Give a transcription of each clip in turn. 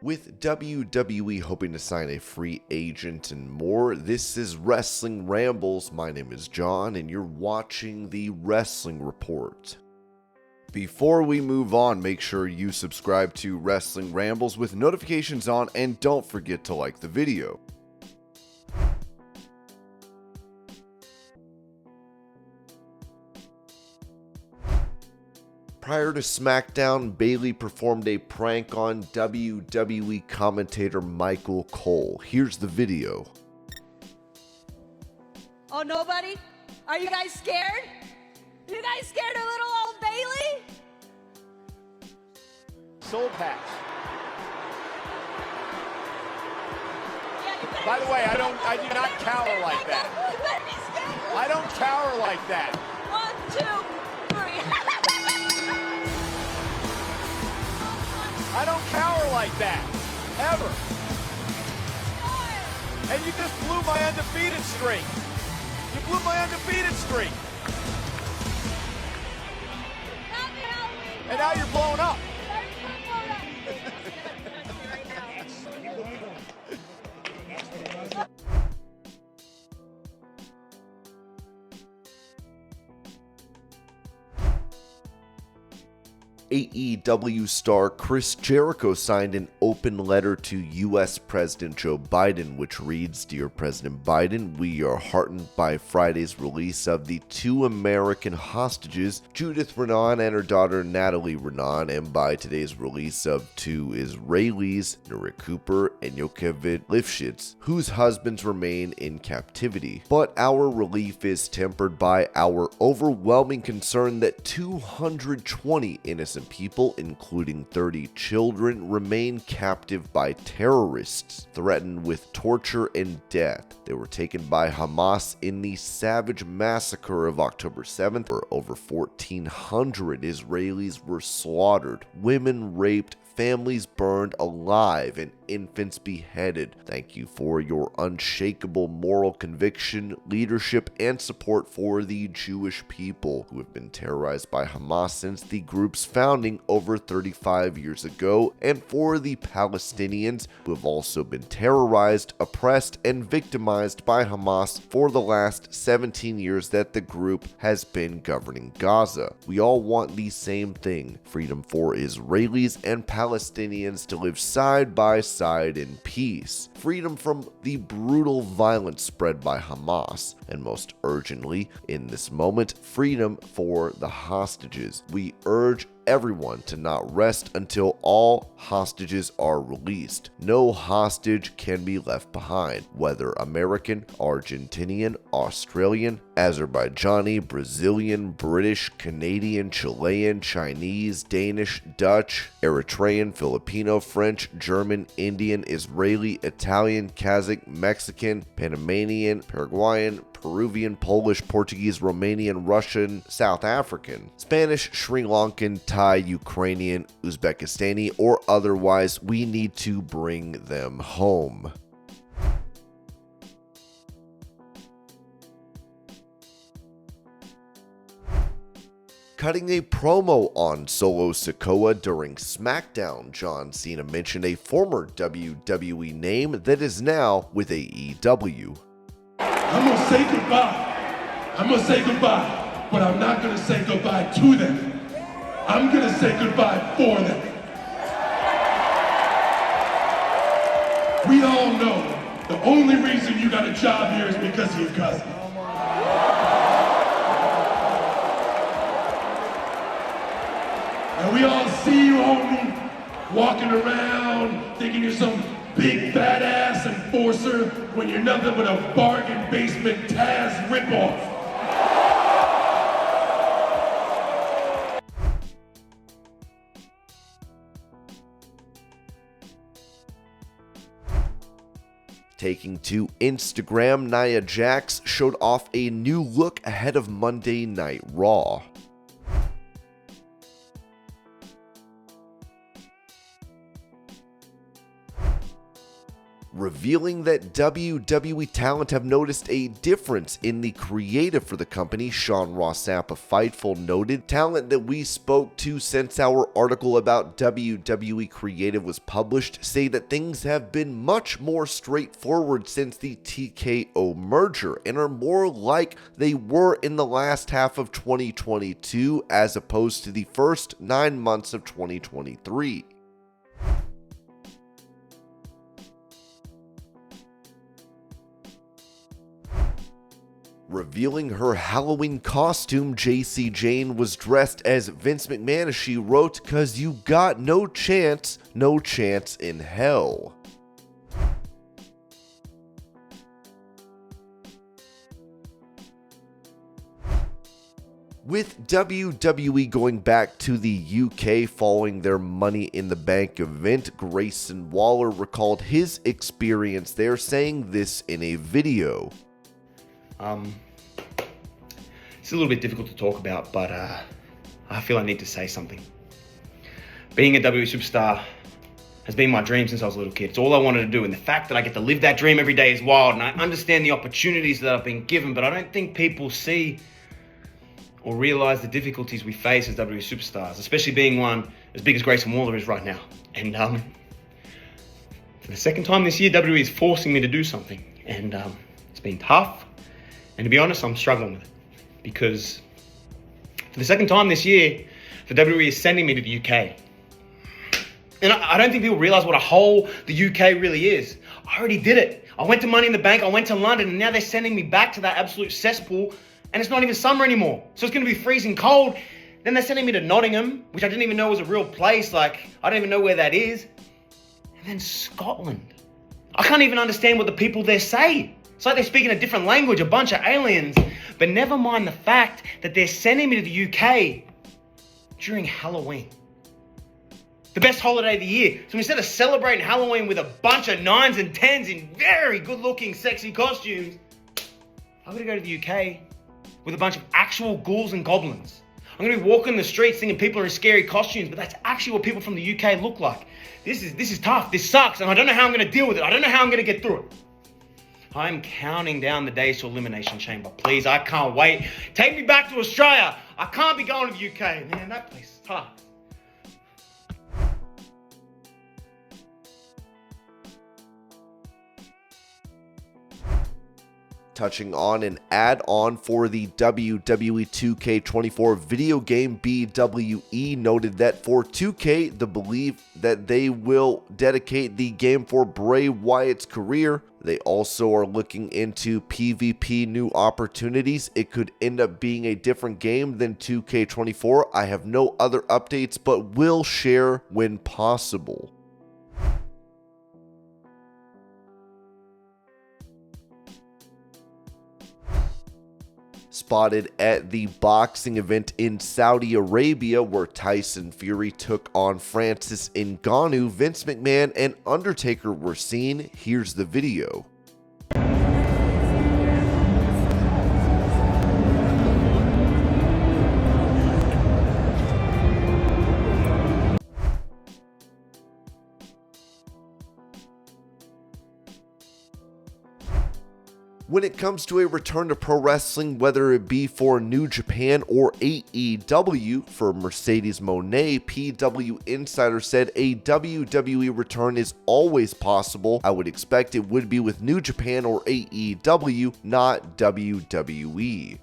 With WWE hoping to sign a free agent and more, this is Wrestling Rambles. My name is John, and you're watching the Wrestling Report. Before we move on, make sure you subscribe to Wrestling Rambles with notifications on, and don't forget to like the video. Prior to SmackDown, Bayley performed a prank on WWE commentator Michael Cole. Here's the video. Oh, nobody? Are you guys scared? You guys scared of little old Bayley? Soul patch. Yeah, By the way, I do not cower like that. Let me scared. I don't cower like that. 1, 2, 3. I don't cower like that, ever. And you just blew my undefeated streak. You blew my undefeated streak. And now you're blowing up. AEW star Chris Jericho signed an open letter to U.S. President Joe Biden, which reads, "Dear President Biden, we are heartened by Friday's release of the 2 American hostages, Judith Renan and her daughter Natalie Renan, and by today's release of 2 Israelis, Nuri Cooper and Yocheved Lifshitz, whose husbands remain in captivity. But our relief is tempered by our overwhelming concern that 220 innocent people, including 30 children, remain captive by terrorists, threatened with torture and death. They were taken by Hamas in the savage massacre of October 7th, where over 1,400 Israelis were slaughtered, women raped, families burned alive, and infants beheaded. Thank you for your unshakable moral conviction, leadership, and support for the Jewish people who have been terrorized by Hamas since the group's founding over 35 years ago, and for the Palestinians who have also been terrorized, oppressed, and victimized by Hamas for the last 17 years that the group has been governing Gaza. We all want the same thing: freedom for Israelis and Palestinians to live side by side in peace, freedom from the brutal violence spread by Hamas, and most urgently, in this moment, freedom for the hostages. We urge everyone to not rest until all hostages are released. No hostage can be left behind, whether American, Argentinian, Australian, Azerbaijani, Brazilian, British, Canadian, Chilean, Chinese, Danish, Dutch, Eritrean, Filipino, French, German, Indian, Israeli, Italian, Kazakh, Mexican, Panamanian, Paraguayan, Peruvian, Polish, Portuguese, Romanian, Russian, South African, Spanish, Sri Lankan, Thai, Ukrainian, Uzbekistani, or otherwise. We need to bring them home. Cutting a promo on Solo Sikoa during SmackDown, John Cena mentioned a former WWE name that is now with AEW. I'm gonna say goodbye. I'm gonna say goodbye, but I'm not gonna say goodbye to them. I'm gonna say goodbye for them. We all know the only reason you got a job here is because of your cousin. And we all see you, homie, walking around thinking you're some big badass enforcer when you're nothing but a bargain basement Taz ripoff. Taking to Instagram, Nia Jax showed off a new look ahead of Monday Night Raw. Revealing that WWE talent have noticed a difference in the creative for the company, Sean Ross Sapp of Fightful noted, talent that we spoke to since our article about WWE creative was published say that things have been much more straightforward since the TKO merger and are more like they were in the last half of 2022 as opposed to the first 9 months of 2023. Revealing her Halloween costume, Jacy Jane was dressed as Vince McMahon as she wrote, "'Cause you got no chance in hell." With WWE going back to the UK following their Money in the Bank event, Grayson Waller recalled his experience there, saying this in a video. It's a little bit difficult to talk about, but I feel I need to say something. Being a WWE superstar has been my dream since I was a little kid. It's all I wanted to do, and the fact that I get to live that dream every day is wild, and I understand the opportunities that I've been given, but I don't think people see or realize the difficulties we face as WWE superstars, especially being one as big as Grayson Waller is right now. And for the second time this year, WWE is forcing me to do something, and it's been tough. And to be honest, I'm struggling with it because for the second time this year, the WWE is sending me to the UK. And I don't think people realize what a hole the UK really is. I already did it. I went to Money in the Bank, I went to London, and now they're sending me back to that absolute cesspool, and it's not even summer anymore. So it's going to be freezing cold. Then they're sending me to Nottingham, which I didn't even know was a real place. Like, I don't even know where that is. And then Scotland. I can't even understand what the people there say. It's like they're speaking a different language, a bunch of aliens. But never mind the fact that they're sending me to the UK during Halloween. The best holiday of the year. So instead of celebrating Halloween with a bunch of 9s and 10s in very good-looking, sexy costumes, I'm going to go to the UK with a bunch of actual ghouls and goblins. I'm going to be walking the streets thinking people are in scary costumes, but that's actually what people from the UK look like. This is tough. This sucks, and I don't know how I'm going to deal with it. I don't know how I'm going to get through it. I'm counting down the days to Elimination Chamber. Please, I can't wait. Take me back to Australia. I can't be going to the UK. Man, that place is tough. Touching on an add-on for the WWE 2K24 video game, BWE noted that for 2K, the belief that they will dedicate the game for Bray Wyatt's career. They also are looking into PvP new opportunities. It could end up being a different game than 2K24. I have no other updates, but will share when possible. Spotted at the boxing event in Saudi Arabia where Tyson Fury took on Francis Ngannou, Vince McMahon and Undertaker were seen. Here's the video. When it comes to a return to pro wrestling, whether it be for New Japan or AEW, for Mercedes Mone, PW Insider said a WWE return is always possible. I would expect it would be with New Japan or AEW, not WWE.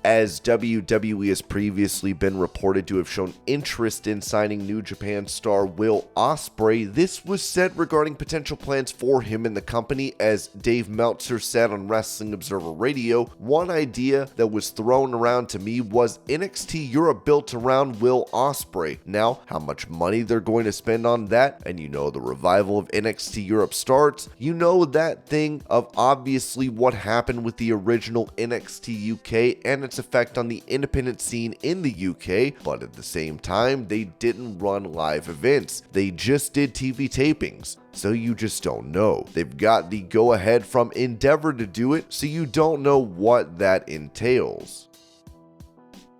As WWE has previously been reported to have shown interest in signing New Japan star Will Ospreay, this was said regarding potential plans for him in the company. As Dave Meltzer said on Wrestling Observer Radio, one idea that was thrown around to me was NXT Europe built around Will Ospreay. Now, how much money they're going to spend on that, and you know the revival of NXT Europe starts, you know that thing of obviously what happened with the original NXT UK and its effect on the independent scene in the UK, but at the same time, they didn't run live events. They just did TV tapings. So you just don't know. They've got the go-ahead from Endeavor to do it, so you don't know what that entails.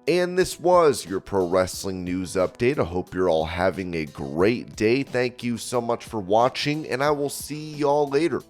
And this was your pro wrestling news update. I hope you're all having a great day. Thank you so much for watching, and I will see y'all later.